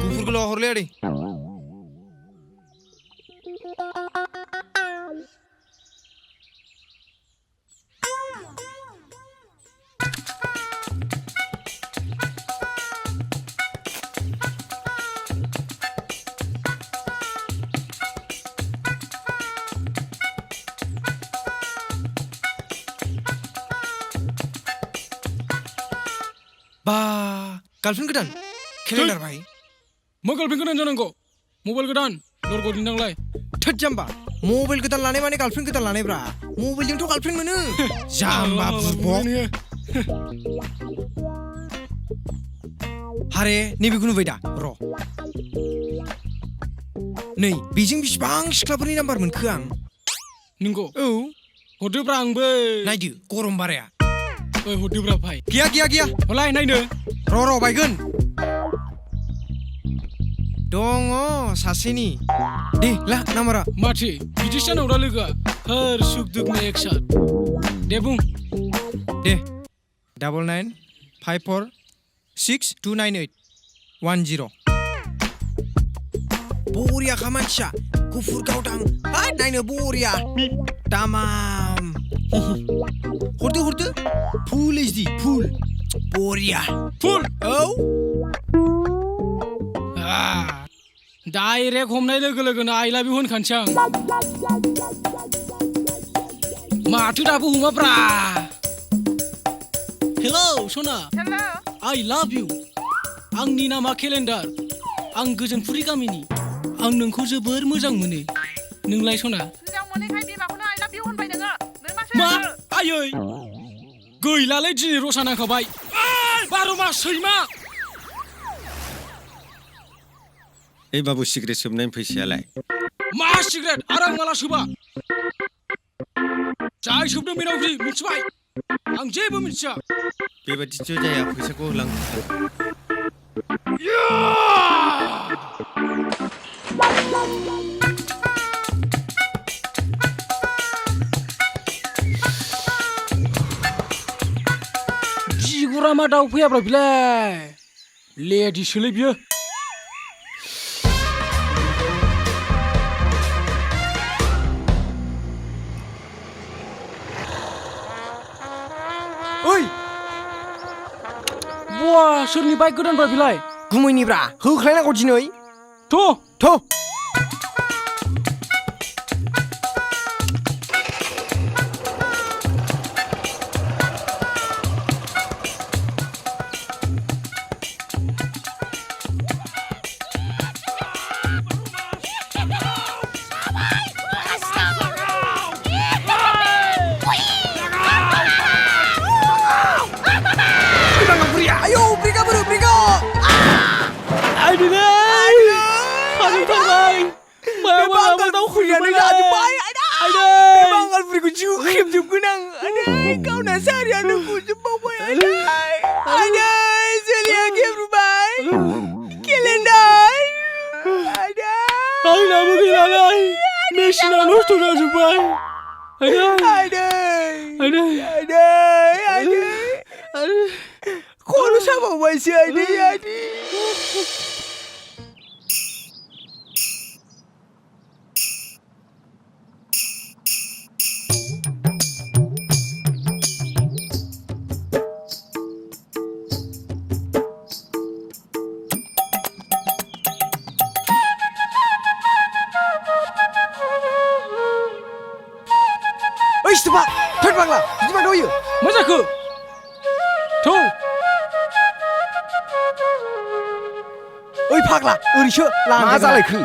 गुफुरखौल' हरलै आदै बा गार्लफ्रेन्ड गोदान केलेन्डार भाई मा गार्लफ्रेन्ड गोदान जानांगौ मबाइल गोदान लरग' दिनांलाय थोद जाम्बा मबाइल गोदान लानाय माने गार्लफ्रेन्ड गोदान लानाय ब्रा मबाइलजोंथ' गार्लफ्रेन्ड मोनो जाम्बा बुरबक हारे नैबेखौ नुबाय दा र' नै बेजों बिसिबां सिख्लाफोरनि नाम्बार मोनखो आं नंगौ औ हरदोब्रा आंबो नायदो गरम बाराया ओइ हरदोब्रा भाइ गैया हलाय नायनो र' बायगोन दङ सासेनि दे ला नाम्बारा माथो बिदिसो जानांगौ दा लोगोआ हर सुख दुख में एक साथ दे बुं दे 9954629810 बरियाखा मानसिया गुफुर गावदां हाय नायनो बरिया तामाम हरदो फुल एचडि फुल बरिया फुल औ डाइरेक्ट हमनाय लोगो लोगोनो आइ लाभ इउ होनखानोसै आं माथो दाबो हमाब्रा हेलौ सना आइ लाभ इउ आंनि नामा केलेन्डार आं गोजोनपुरि गामिनि आं नोंखौ जोबोर मोजां मोनो नोंलाय सना मोजां मोनैखाय बिमाखौनो आइ लाभ इउ होनबाय नोङो मा आयै गैलालै दिनै रसा नांखाबाय 12 मास सैमा ओइ बाबु सिगारेट सोबनायनि फैसायालाय मा सिगारेट आरो आं माला सोबा जाय सोबदों बेनाव फ्रि मिथिबाय आं जेबो मिथिया बेबादिथ' जाया फैसाखौ होलांनो जिगुरा मा दाउ फैयाब्रा बिलाय लेडिसोलै बियो ओइ बुआ सोरनि बाइक गोदानब्रा बिलाय गुमैनिब्रा होख्लायनांगौ दिनै थ' ayo briga bro briga Aduh tangan Bang tahu kuliah ni dah jumpai Aduh Bang Alfred juga nang kau nak sari aku jumpa boy Aduh Celia game rubai Kalendar Ay nama kilalay Messi na nusto na jumpai Aduh Kau lu sama masih ada Pak, terbanglah. Di mana dia? Masa ke? Tu. Oi, paklah. Urisho, Masa lagi ke?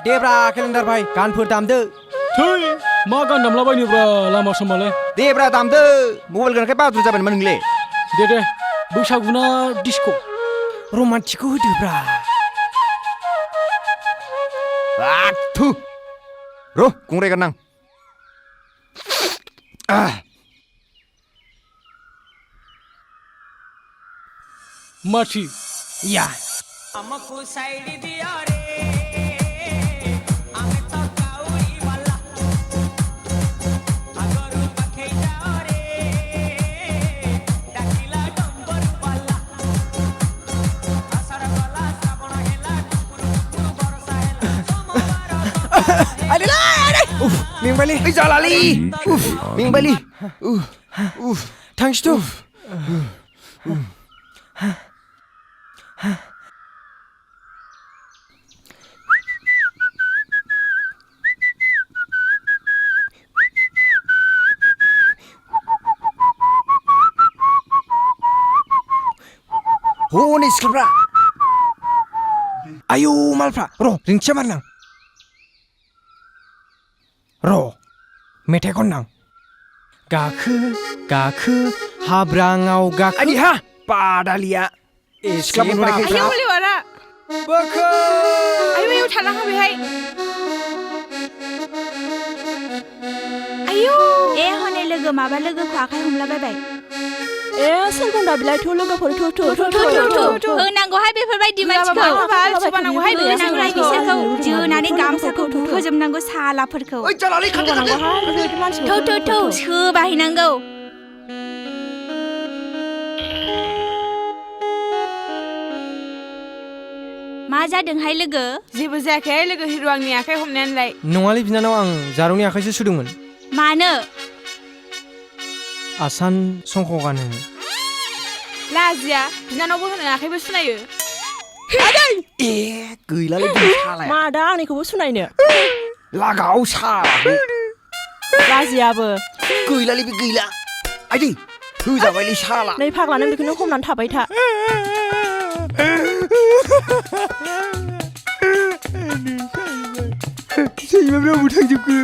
Debra, kalendar भाई, Kanpur दामदो. Thôi, मा गान दामलाबायनो ब्रा लामा सामालाय. Debra दामदो. Mobile गोनांखाय बाद्रु जाबाय नामा नोंलाय? दे बैसागुना डिस्को. Romantikku होदोब्रा. Tuh. Ro, kungrai kenang. माथि या Mingbali. Jalali. Mingbali. Thanks to. Honi siklफ्रा आयौ मालफ्रा र' रिंथिया मारनां र' मेथाइ खननां गाखो गाखो हाब्राङाव गाखो आदि हा बादालिया सिख्लाफोर फरायखायफ्रा आयौ लेवारा बोखो आयौ आयौ थालाङा बेहाय आयौ हनै लोगो माबा लोगोखौ आखाइ हमलाबायबाय सोरगोन्दा बिलाइथ' लोगोफोर होनांगौहाय बेफोरबायदि मानसिखौ सोबानांगौहाय होनांगौहाय बिसोरखौ जोनानै गामसाखौ होजोबनांगौ सालाफोरखौ ओइ जालालै थौ सोबाहैनांगौ मा जादोंहाय लोगो जेबो जायाखै लोगो हिर' आंनि आखाइ हमनायालाय नङालै बिनानाव आं जारौनि आखाइसो सुदोंमोन मानो आसान संख गानो लाजिया बिनानावबो होनो आखाइबो सुनायो गैलालै सालाया मा दा आंनिखौबो सुनायनो लागाव साला लाजियाबो गैलालै बे गैला आइदै होजाबायलै साला नै फाग्ला नों बेखौनो हमनानै थाबाय था सैमाफ्रा बबाव थांजोबखो